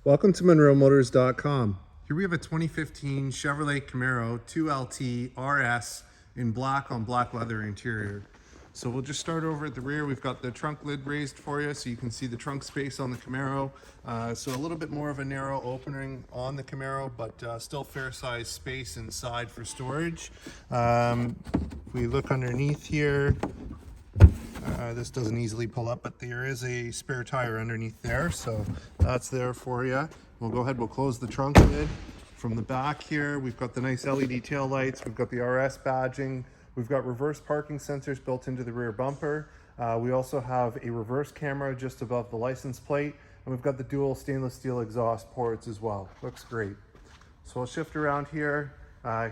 Welcome to MonroeMotors.com. Here we have a 2015 Chevrolet Camaro 2LT RS in black on black leather interior. So we'll just start over at the rear. We've got the trunk lid raised for you so you can see the trunk space on the Camaro. So a little bit more of a narrow opening on the Camaro, but still fair size space inside for storage. If we look underneath here, this doesn't easily pull up, but there is a spare tire underneath there, so that's there for you. We'll go ahead, we'll close the trunk lid. From the back here, we've got the nice LED tail lights, we've got the RS badging, we've got reverse parking sensors built into the rear bumper. We also have a reverse camera just above the license plate, and we've got the dual stainless steel exhaust ports as well. Looks great. So I'll shift around here.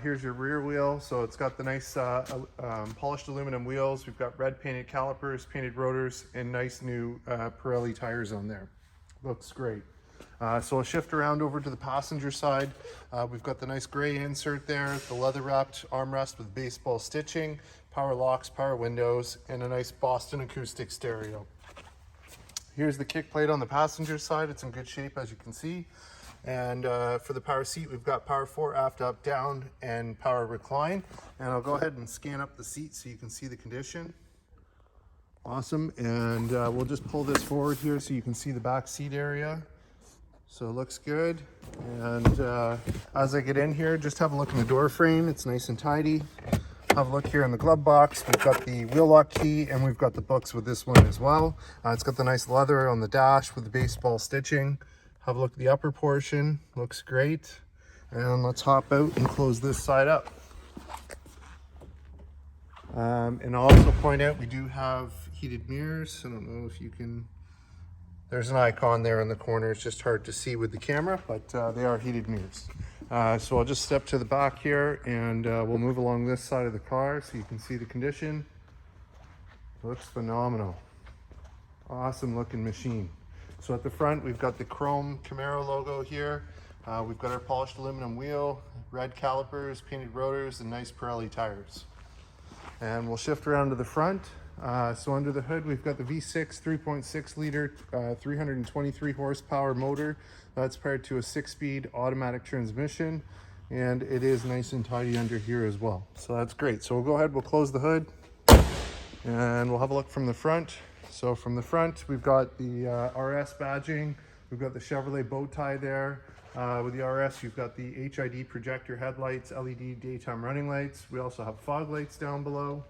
Here's your rear wheel. So it's got the nice polished aluminum wheels. We've got red painted calipers, painted rotors, and nice new Pirelli tires on there. Looks great. So I'll shift around over to the passenger side. We've got the nice gray insert there, the leather wrapped armrest with baseball stitching, power locks, power windows, and a nice Boston acoustic stereo. Here's the kick plate on the passenger side. It's in good shape, as you can see. And for the power seat, we've got power 4, aft, up, down, and power recline. And I'll go ahead and scan up the seat so you can see the condition. Awesome. And we'll just pull this forward here so you can see the back seat area. So it looks good. And as I get in here, just have a look in the door frame. It's nice and tidy. Have a look here in the glove box. We've got the wheel lock key, and we've got the books with this one as well. It's got the nice leather on the dash with the baseball stitching. Have a look at the upper portion, looks great. And let's hop out and close this side up. And I'll also point out we do have heated mirrors. I don't know if you can, there's an icon there in the corner. It's just hard to see with the camera, but they are heated mirrors. So I'll just step to the back here and we'll move along this side of the car so you can see the condition. Looks phenomenal. Awesome looking machine. So at the front, we've got the chrome Camaro logo here. We've got our polished aluminum wheel, red calipers, painted rotors, and nice Pirelli tires. And we'll shift around to the front. So under the hood, we've got the V6 3.6 liter, 323 horsepower motor. That's paired to a 6-speed automatic transmission. And it is nice and tidy under here as well. So that's great. So we'll go ahead, we'll close the hood, and we'll have a look from the front. So from the front, we've got the RS badging. We've got the Chevrolet bow tie there. With the RS, you've got the HID projector headlights, LED daytime running lights. We also have fog lights down below.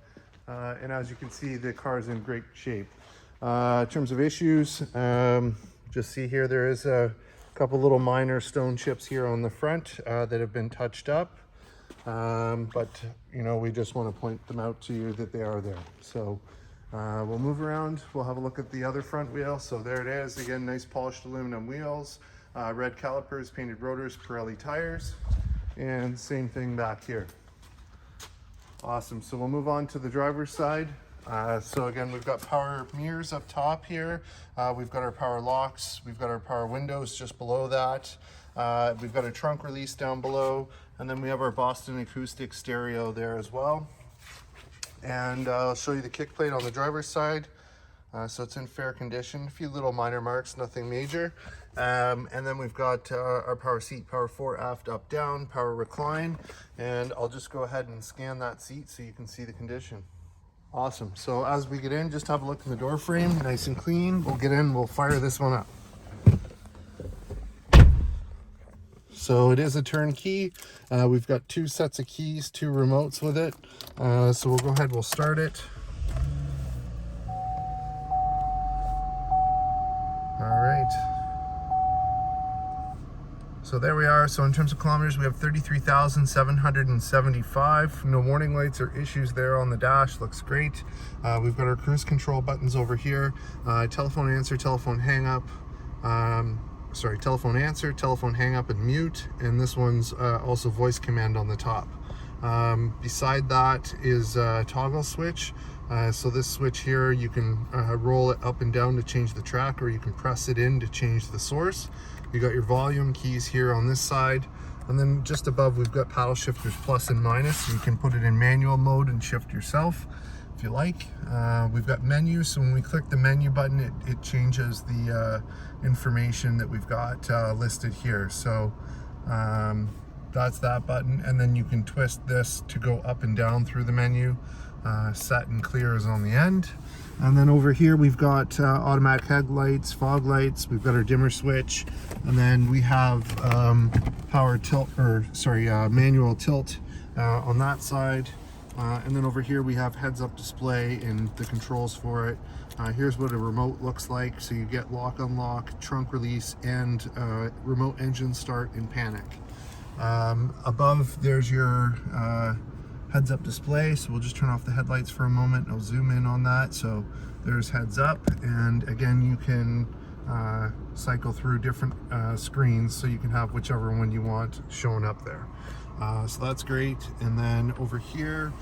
And as you can see, the car is in great shape. In terms of issues, just see here, there is a couple little minor stone chips here on the front that have been touched up. But, you know, we just want to point them out to you that they are there. So we'll move around, we'll have a look at the other front wheel. So there it is, again, nice polished aluminum wheels, red calipers, painted rotors, Pirelli tires, and same thing back here. Awesome, so we'll move on to the driver's side. So again, we've got power mirrors up top here. We've got our power locks, we've got our power windows just below that. We've got a trunk release down below, and then we have our Boston acoustic stereo there as well. And I'll show you the kick plate on the driver's side. So it's in fair condition, a few little minor marks, nothing major. And then we've got our power seat, power 4, aft, up, down, power recline. And I'll just go ahead and scan that seat so you can see the condition. Awesome, so as we get in, just have a look in the door frame, nice and clean. We'll get in, we'll fire this one up. So it is a turnkey. We've got 2 sets of keys, 2 remotes with it. So we'll go ahead, we'll start it. All right. So there we are. So in terms of kilometers, we have 33,775. No warning lights or issues there on the dash. Looks great. We've got our cruise control buttons over here. Telephone answer, telephone hang up. Telephone answer, telephone hang up, and mute. And this one's also voice command on the top. Beside that is a toggle switch. So this switch here, you can roll it up and down to change the track, or you can press it in to change the source. You got your volume keys here on this side. And then just above, we've got paddle shifters plus and minus. So you can put it in manual mode and shift yourself. if you like. We've got menus, so when we click the menu button, it changes the information that we've got listed here. So that's that button, and then you can twist this to go up and down through the menu. Set and clear is on the end. And then over here we've got automatic headlights, fog lights, we've got our dimmer switch, and then we have manual tilt on that side. And then over here we have heads-up display and the controls for it. Here's what a remote looks like. So you get lock, unlock, trunk release, and remote engine start and panic. Above there's your heads-up display, so we'll just turn off the headlights for a moment. I'll zoom in on that. So there's heads up, and again you can cycle through different screens, so you can have whichever one you want showing up there. So that's great. And then over here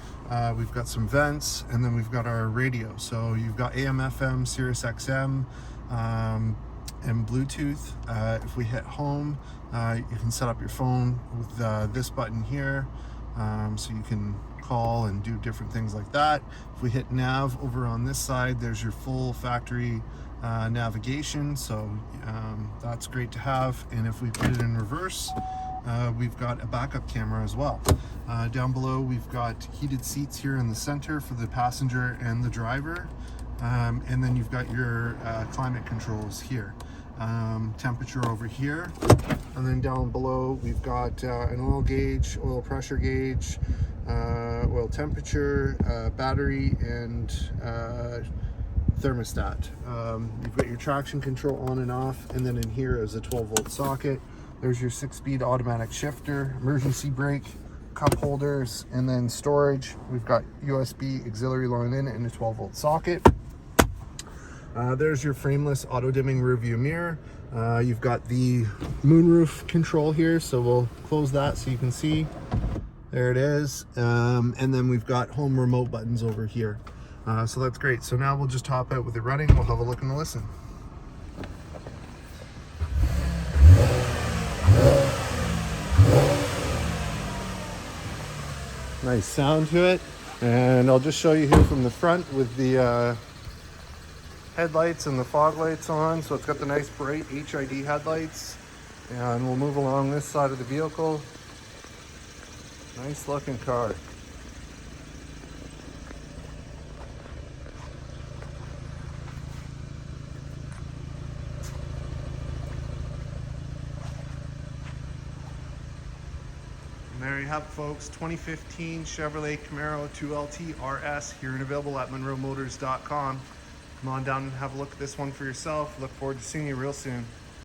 we've got some vents, and then we've got our radio. So you've got AM, FM, Sirius XM, and Bluetooth. If we hit home, you can set up your phone with this button here. So you can call and do different things like that. If we hit nav over on this side, there's your full factory navigation, so that's great to have. And if we put it in reverse, we've got a backup camera as well. Down below we've got heated seats here in the center for the passenger and the driver, and then you've got your climate controls here. Temperature over here, and then down below we've got an oil gauge, oil pressure gauge, oil temperature, battery, and thermostat. You've got your traction control on and off, and then in here is a 12-volt socket. There's your 6-speed automatic shifter, emergency brake, cup holders, and then storage. We've got USB auxiliary line in and a 12-volt socket. There's your frameless auto-dimming rear view mirror. You've got the moonroof control here, so we'll close that so you can see. There it is. And then we've got home remote buttons over here. So that's great. So now we'll just hop out with it running. We'll have a look and a listen. Nice sound to it. And I'll just show you here from the front with the headlights and the fog lights on. So it's got the nice bright HID headlights, and we'll move along this side of the vehicle. Nice looking car. And there you have it, folks. 2015 Chevrolet Camaro 2LT RS, here and available at monroemotors.com. Come on down and have a look at this one for yourself. Look forward to seeing you real soon.